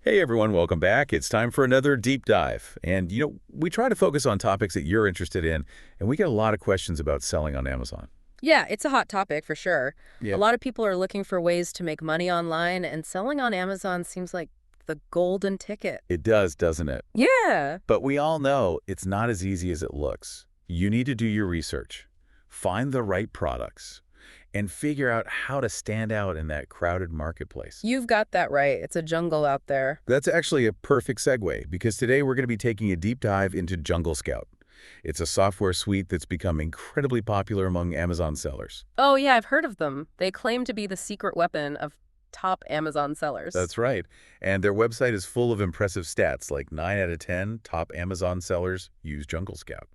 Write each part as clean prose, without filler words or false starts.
Hey everyone, welcome back. It's time for another deep dive. And we try to focus on topics that you're interested in, and we get a lot of questions about selling on Amazon. Yeah, it's a hot topic for sure. A Yep. lot of people are looking for ways to make money online, and selling on Amazon seems like the golden ticket. It does, doesn't it? Yeah. But we all know it's not as easy as it looks. You need to do your research, find the right products, and figure out how to stand out in that crowded marketplace. You've got that right. It's a jungle out there. That's actually a perfect segue because today we're going to be taking a deep dive into Jungle Scout. It's a software suite that's become incredibly popular among Amazon sellers. Oh, yeah, I've heard of them. They claim to be the secret weapon of top Amazon sellers. That's right. And their website is full of impressive stats, like 9 out of 10 top Amazon sellers use Jungle Scout.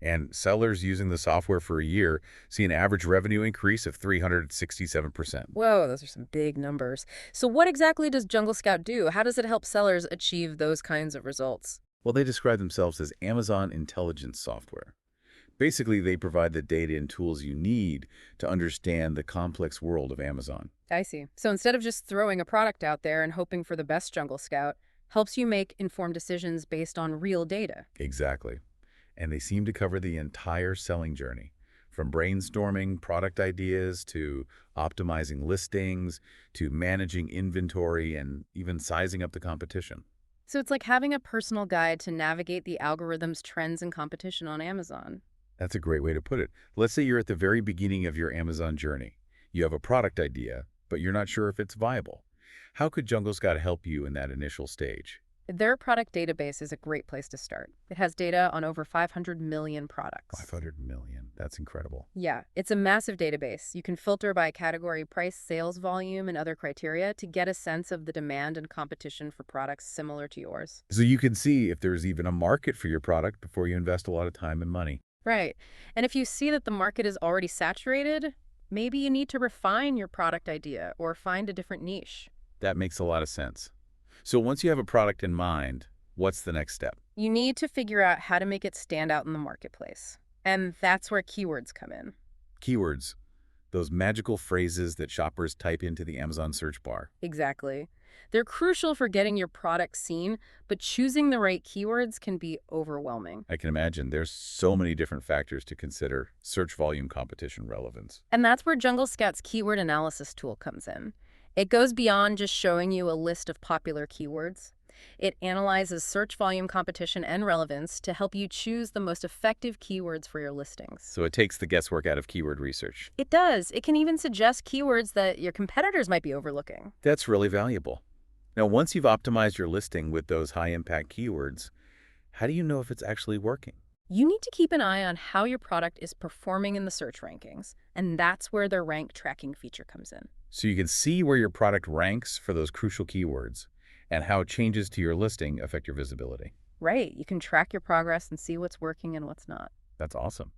And sellers using the software for a year see an average revenue increase of 367%. Whoa, those are some big numbers. So what exactly does Jungle Scout do? How does it help sellers achieve those kinds of results? Well, they describe themselves as Amazon intelligence software. Basically, they provide the data and tools you need to understand the complex world of Amazon. I see. So instead of just throwing a product out there and hoping for the best Jungle Scout, helps you make informed decisions based on real data. Exactly. And they seem to cover the entire selling journey, from brainstorming product ideas to optimizing listings to managing inventory and even sizing up the competition. So it's like having a personal guide to navigate the algorithm's trends and competition on Amazon. That's a great way to put it. Let's say you're at the very beginning of your Amazon journey. You have a product idea, but you're not sure if it's viable. How could Jungle Scout help you in that initial stage? Their product database is a great place to start. It has data on over 500 million products. 500 million. That's incredible. Yeah, it's a massive database. You can filter by category, price, sales volume, and other criteria to get a sense of the demand and competition for products similar to yours. So you can see if there's even a market for your product before you invest a lot of time and money. Right. And if you see that the market is already saturated, maybe you need to refine your product idea or find a different niche. That makes a lot of sense. So once you have a product in mind, what's the next step? You need to figure out how to make it stand out in the marketplace. And that's where keywords come in. Keywords, those magical phrases that shoppers type into the Amazon search bar. Exactly. They're crucial for getting your product seen, but choosing the right keywords can be overwhelming. I can imagine there's so many different factors to consider: search volume, competition, relevance. And that's where Jungle Scout's keyword analysis tool comes in. It goes beyond just showing you a list of popular keywords. It analyzes search volume, competition, and relevance to help you choose the most effective keywords for your listings. So it takes the guesswork out of keyword research. It does. It can even suggest keywords that your competitors might be overlooking. That's really valuable. Now, once you've optimized your listing with those high-impact keywords, how do you know if it's actually working? You need to keep an eye on how your product is performing in the search rankings, and that's where their rank tracking feature comes in. So you can see where your product ranks for those crucial keywords and how changes to your listing affect your visibility. Right, you can track your progress and see what's working and what's not. That's awesome.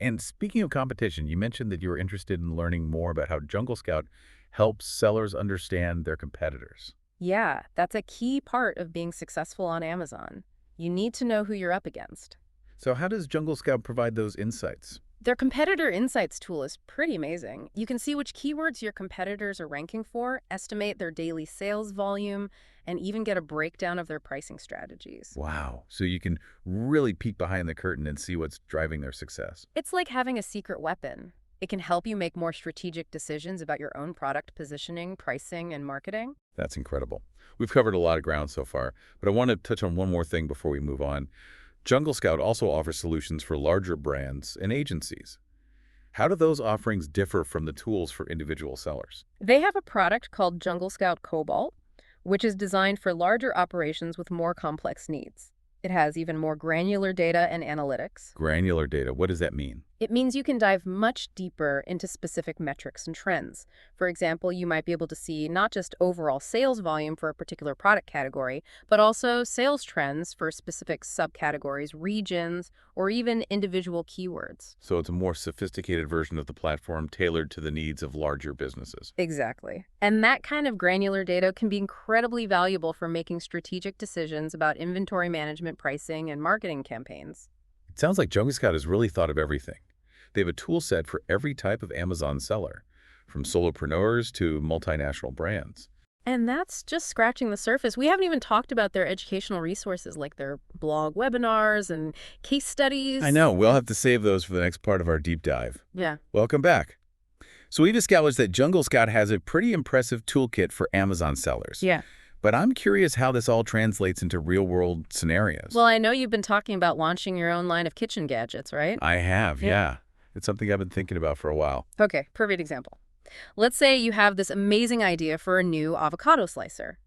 And speaking of competition, you mentioned that you were interested in learning more about how Jungle Scout helps sellers understand their competitors. Yeah, that's a key part of being successful on Amazon. You need to know who you're up against. So how does Jungle Scout provide those insights? Their competitor insights tool is pretty amazing. You can see which keywords your competitors are ranking for, estimate their daily sales volume, and even get a breakdown of their pricing strategies. Wow. So you can really peek behind the curtain and see what's driving their success. It's like having a secret weapon. It can help you make more strategic decisions about your own product positioning, pricing, and marketing. That's incredible. We've covered a lot of ground so far, but I want to touch on one more thing before we move on. Jungle Scout also offers solutions for larger brands and agencies. How do those offerings differ from the tools for individual sellers? They have a product called Jungle Scout Cobalt, which is designed for larger operations with more complex needs. It has even more granular data and analytics. Granular data, what does that mean? It means you can dive much deeper into specific metrics and trends. For example, you might be able to see not just overall sales volume for a particular product category, but also sales trends for specific subcategories, regions, or even individual keywords. So it's a more sophisticated version of the platform tailored to the needs of larger businesses. Exactly. And that kind of granular data can be incredibly valuable for making strategic decisions about inventory management, pricing, and marketing campaigns. It sounds like Jungle Scout has really thought of everything. They have a tool set for every type of Amazon seller, from solopreneurs to multinational brands. And that's just scratching the surface. We haven't even talked about their educational resources like their blog webinars and case I studies. know, we'll have to save those for the next part of our deep dive. Yeah. Welcome back. So we've established that Jungle Scout has a pretty impressive toolkit for Amazon sellers. Yeah. But I'm curious how this all translates into real-world scenarios. Well, I know you've been talking about launching your own line of kitchen gadgets, right? I have, Yeah. yeah. It's something I've been thinking about for a while. Okay, perfect example. Let's say you have this amazing idea for a new avocado slicer.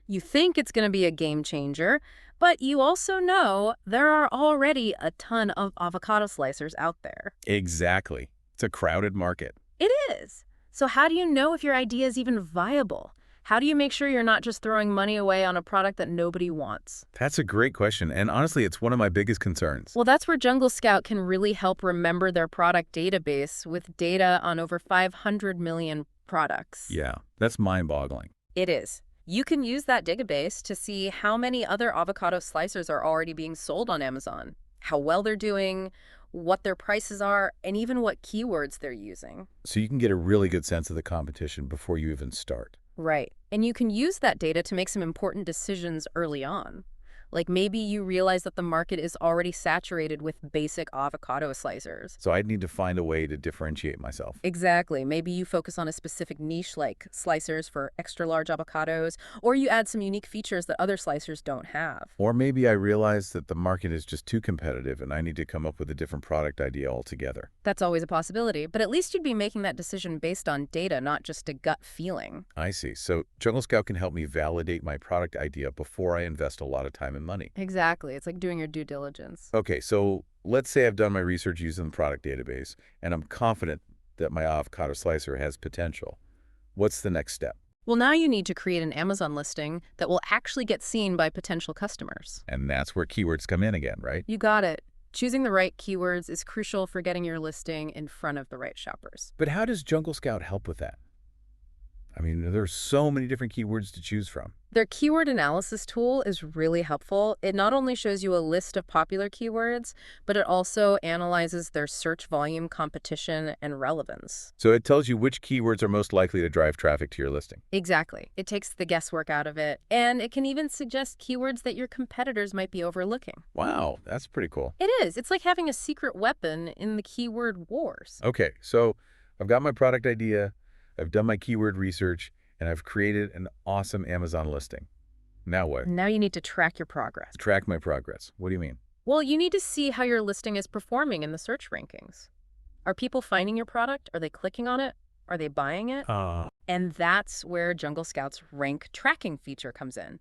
You think it's going to be a game changer, but you also know there are already a ton of avocado slicers out there. Exactly. It's a crowded market. It is. So how do you know if your idea is even viable? How do you make sure you're not just throwing money away on a product that nobody wants? That's a great question, and honestly, it's one of my biggest concerns. Well, that's where Jungle Scout can really help remember their product database with data on over 500 million products. Yeah, that's mind-boggling. It is. You can use that database to see how many other avocado slicers are already being sold on Amazon, how well they're doing, what their prices are, and even what keywords they're using. So you can get a really good sense of the competition before you even start. Right. And you can use that data to make some important decisions early on. Like maybe you realize that the market is already saturated with basic avocado slicers. So I'd need to find a way to differentiate myself. Exactly. Maybe you focus on a specific niche like slicers for extra large avocados, or you add some unique features that other slicers don't have. Or maybe I realize that the market is just too competitive and I need to come up with a different product idea altogether. That's always a possibility, but at least you'd be making that decision based on data, not just a gut feeling. I see. So Jungle Scout can help me validate my product idea before I invest a lot of time and money. Exactly. It's like doing your due diligence. Okay, so let's say I've done my research using the product database and I'm confident that my avocado slicer has potential. What's the next step? Well, now you need to create an Amazon listing that will actually get seen by potential customers. And that's where keywords come in again, right? You got it. Choosing the right keywords is crucial for getting your listing in front of the right shoppers. But how does Jungle Scout help with that? I mean, there's so many different keywords to choose from. Their keyword analysis tool is really helpful. It not only shows you a list of popular keywords, but it also analyzes their search volume, competition, and relevance. So it tells you which keywords are most likely to drive traffic to your listing. Exactly. It takes the guesswork out of it, and it can even suggest keywords that your competitors might be overlooking. Wow, that's pretty cool. It is. It's like having a secret weapon in the keyword wars. Okay, so I've got my product idea, I've done my keyword research, and I've created an awesome Amazon listing. Now what? Now you need to track your progress. Track my progress. What do you mean? Well, you need to see how your listing is performing in the search rankings. Are people finding your product? Are they clicking on it? Are they buying it? And that's where Jungle Scout's rank tracking feature comes in.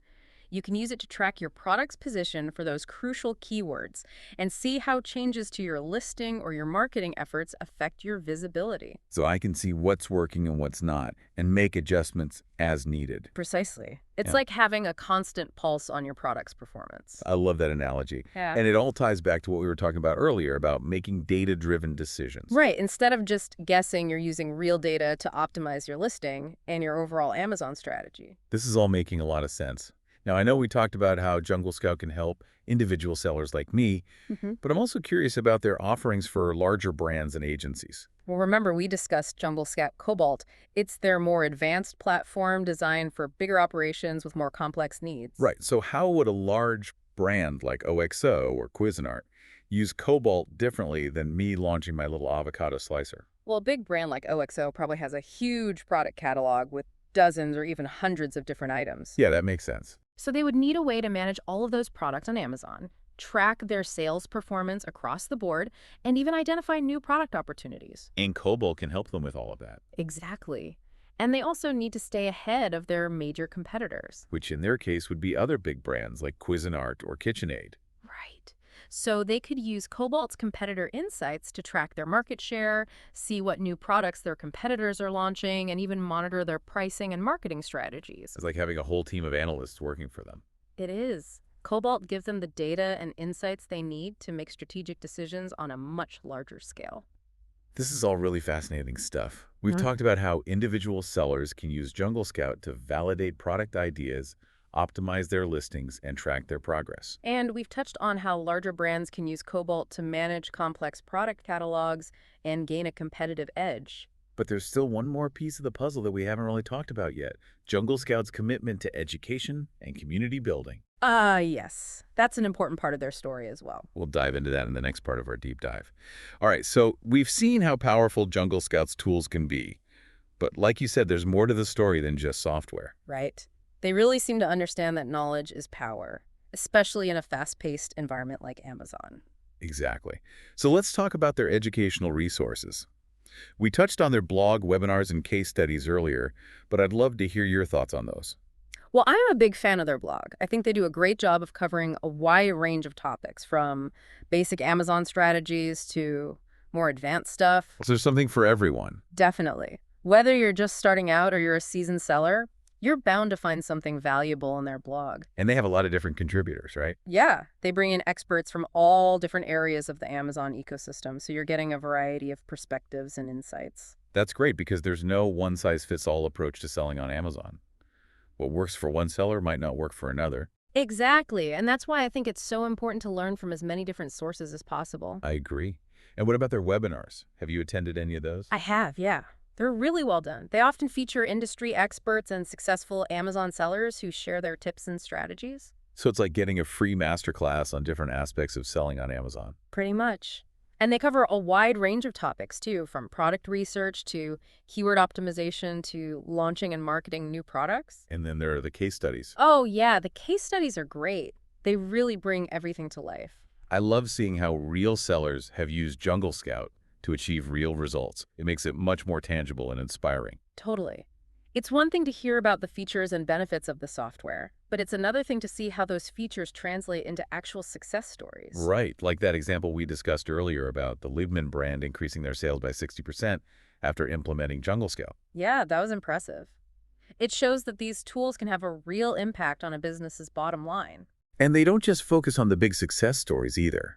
You can use it to track your product's position for those crucial keywords and see how changes to your listing or your marketing efforts affect your visibility. So I can see what's working and what's not, and make adjustments as needed. Precisely. It's Yeah. like having a constant pulse on your product's performance. I love that analogy. Yeah. And it all ties back to what we were talking about earlier about making data-driven decisions. Right. Instead of just guessing, you're using real data to optimize your listing and your overall Amazon strategy. This is all making a lot of sense. Now, I know we talked about how Jungle Scout can help individual sellers like me, but I'm also curious about their offerings for larger brands and agencies. Well, remember, we discussed Jungle Scout Cobalt. It's their more advanced platform designed for bigger operations with more complex needs. Right, so how would a large brand like OXO or Cuisinart use Cobalt differently than me launching my little avocado slicer? Well, a big brand like OXO probably has a huge product catalog with dozens or even hundreds of different items. Yeah, that makes sense. So they would need a way to manage all of those products on Amazon, track their sales performance across the board, and even identify new product opportunities. And Cobalt can help them with all of that, Exactly. And they also need to stay ahead of their major competitors. which in their case would be other big brands like Cuisinart or KitchenAid. Right. So they could use Cobalt's competitor insights to track their market share, see what new products their competitors are launching, and even monitor their pricing and marketing strategies. It's like having a whole team of analysts working for them. It is. Cobalt gives them the data and insights they need to make strategic decisions on a much larger scale. This is all really fascinating stuff. We've talked about how individual sellers can use Jungle Scout to validate product ideas, optimize their listings, and track their progress. And we've touched on how larger brands can use Cobalt to manage complex product catalogs and gain a competitive edge. But there's still one more piece of the puzzle that we haven't really talked about yet. Jungle Scouts' commitment to education and community building. Yes. That's an important part of their story as well. We'll dive into that in the next part of our deep dive. All right, so we've seen how powerful Jungle Scouts tools can be. But like you said, there's more to the story than just software. Right? They really seem to understand that knowledge is power, especially in a fast-paced environment like Amazon. Exactly. So let's talk about their educational resources. We touched on their blog, webinars, and case studies earlier, but I'd love to hear your thoughts on those. Well, I'm a big fan of their blog. I think they do a great job of covering a wide range of topics, from basic Amazon strategies to more advanced stuff. So there's something for everyone. Definitely. Whether you're just starting out or you're a seasoned seller, you're bound to find something valuable in their blog. And they have a lot of different contributors, right? Yeah, they bring in experts from all different areas of the Amazon ecosystem, so you're getting a variety of perspectives and insights. That's great because there's no one-size-fits-all approach to selling on Amazon. What works for one seller might not work for another. Exactly, and that's why I think it's so important to learn from as many different sources as possible. I agree. And what about their webinars? Have you attended any of those? I have, yeah. They're really well done. They often feature industry experts and successful Amazon sellers who share their tips and strategies. So it's like getting a free masterclass on different aspects of selling on Amazon. Pretty much. And they cover a wide range of topics, too, from product research to keyword optimization to launching and marketing new products. And then there are the case studies. Oh, yeah, the case studies are great. They really bring everything to life. I love seeing how real sellers have used Jungle Scout to achieve real results. It makes it much more tangible and inspiring. Totally. It's one thing to hear about the features and benefits of the software, but it's another thing to see how those features translate into actual success stories. Right, like that example we discussed earlier about the Liebman brand increasing their sales by 60% after implementing Jungle Scout. Yeah, that was impressive. It shows that these tools can have a real impact on a business's bottom line. And they don't just focus on the big success stories either.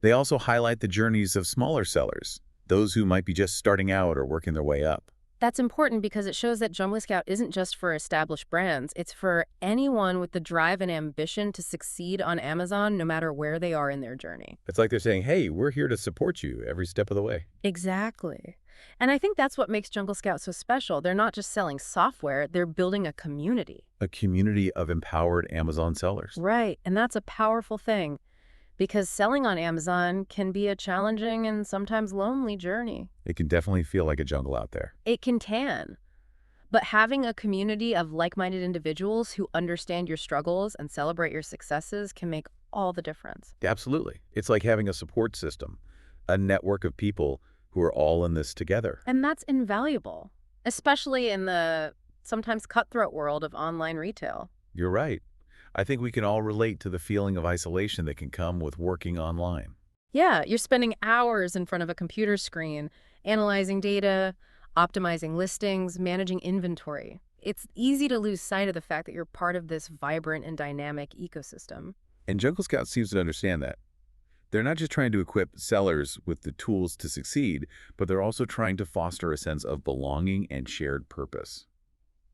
They also highlight the journeys of smaller sellers, those who might be just starting out or working their way up. That's important because it shows that Jungle Scout isn't just for established brands. It's for anyone with the drive and ambition to succeed on Amazon, no matter where they are in their journey. It's like they're saying, hey, we're here to support you every step of the way. Exactly. And I think that's what makes Jungle Scout so special. They're not just selling software, they're building a community. A community of empowered Amazon sellers. Right. And that's a powerful thing, because selling on Amazon can be a challenging and sometimes lonely journey. It can definitely feel like a jungle out there. It can. But having a community of like-minded individuals who understand your struggles and celebrate your successes can make all the difference. Absolutely. It's like having a support system, a network of people who are all in this together. And that's invaluable, especially in the sometimes cutthroat world of online retail. You're right. I think we can all relate to the feeling of isolation that can come with working online. Yeah, you're spending hours in front of a computer screen, analyzing data, optimizing listings, managing inventory. It's easy to lose sight of the fact that you're part of this vibrant and dynamic ecosystem. And Jungle Scout seems to understand that. They're not just trying to equip sellers with the tools to succeed, but they're also trying to foster a sense of belonging and shared purpose.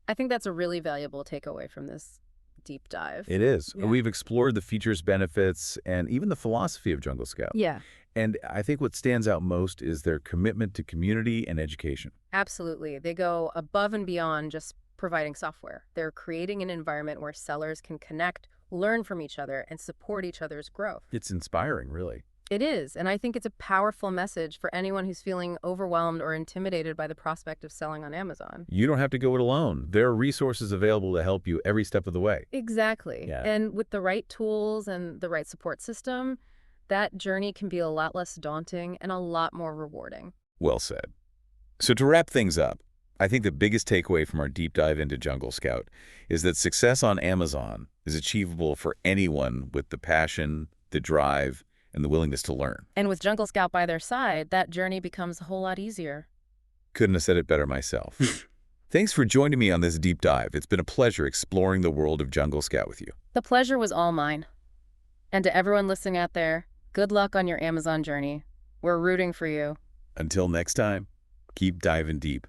I think that's a really valuable takeaway from this deep dive. It is. Yeah. We've explored the features, benefits, and even the philosophy of Jungle Scout. Yeah, And I think what stands out most is their commitment to community and education. absolutely. They go above and beyond just providing software. They're creating an environment where sellers can connect, learn from each other, and support each other's growth. It's inspiring, really. It is, and I think it's a powerful message for anyone who's feeling overwhelmed or intimidated by the prospect of selling on Amazon. You don't have to go it alone. There are resources available to help you every step of the way. Exactly. Yeah. And with the right tools and the right support system, that journey can be a lot less daunting and a lot more rewarding. Well said. So to wrap things up, I think the biggest takeaway from our deep dive into Jungle Scout is that success on Amazon is achievable for anyone with the passion, the drive, and the willingness to learn. And with Jungle Scout by their side, that journey becomes a whole lot easier. Couldn't have said it better myself. Thanks for joining me on this deep dive. It's been a pleasure exploring the world of Jungle Scout with you. The pleasure was all mine. And to everyone listening out there, good luck on your Amazon journey. We're rooting for you. Until next time, keep diving deep.